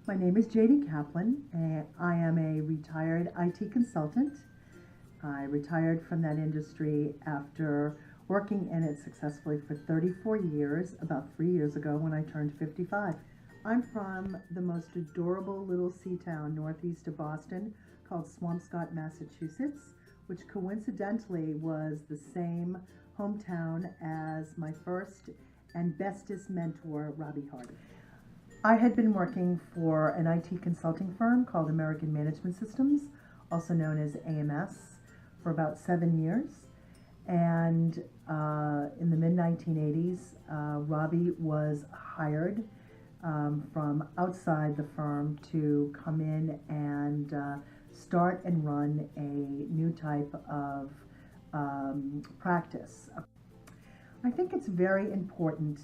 My name is Kaplan, and I am a retired IT consultant. I retired from that industry after working in it successfully for 34 years, about 3 years ago when I turned 55. I'm from the most adorable little sea town northeast of Boston called Swampscott, Massachusetts, which coincidentally was the same hometown as my first and bestest mentor, Robbie Hardy. I had been working for an IT consulting firm called American Management Systems, also known as AMS, for about 7 years. And in the mid-1980s, Robbie was hired from outside the firm to come in and start and run a new type of practice. I think it's very important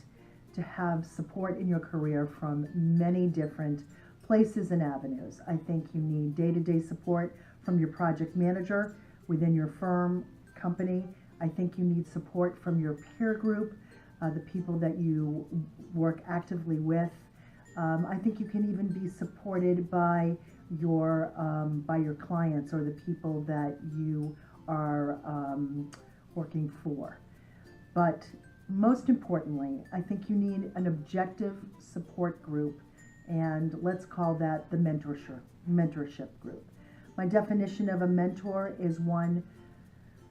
to have support in your career from many different places and avenues. I think you need day-to-day support from your project manager within your firm, company. I think you need support from your peer group, the people that you work actively with. I think you can even be supported by your clients or the people that you are working for. But most importantly, I think you need an objective support group, and let's call that the mentorship group. My definition of a mentor is one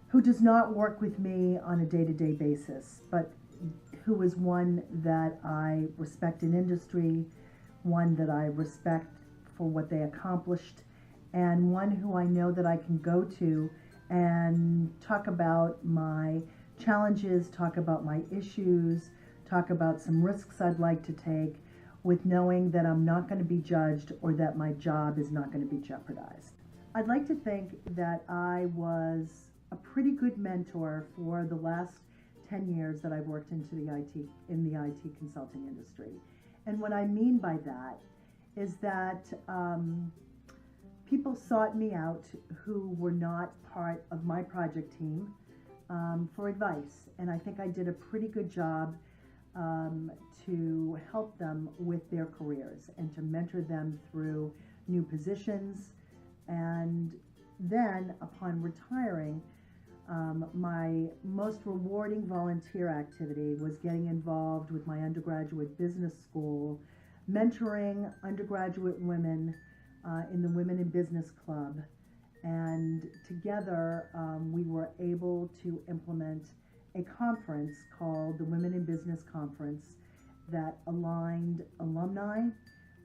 who does not work with me on a day-to-day basis, but who is one that I respect in industry, one that I respect for what they accomplished, and one who I know that I can go to and talk about my challenges, talk about my issues, talk about some risks I'd like to take, with knowing that I'm not going to be judged or that my job is not going to be jeopardized. I'd like to think that I was a pretty good mentor for the last 10 years that I've worked in the IT consulting industry. And what I mean by that is that people sought me out who were not part of my project team for advice, and I think I did a pretty good job to help them with their careers and to mentor them through new positions. And then upon retiring, my most rewarding volunteer activity was getting involved with my undergraduate business school, mentoring undergraduate women in the Women in Business Club. And together we were able to implement a conference called the Women in Business Conference that aligned alumni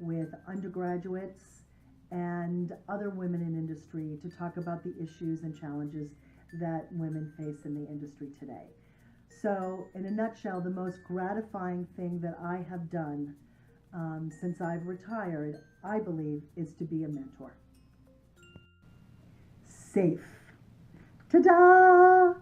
with undergraduates and other women in industry to talk about the issues and challenges that women face in the industry today. So in a nutshell, the most gratifying thing that I have done since I've retired, I believe, is to be a mentor. Safe. Ta-da!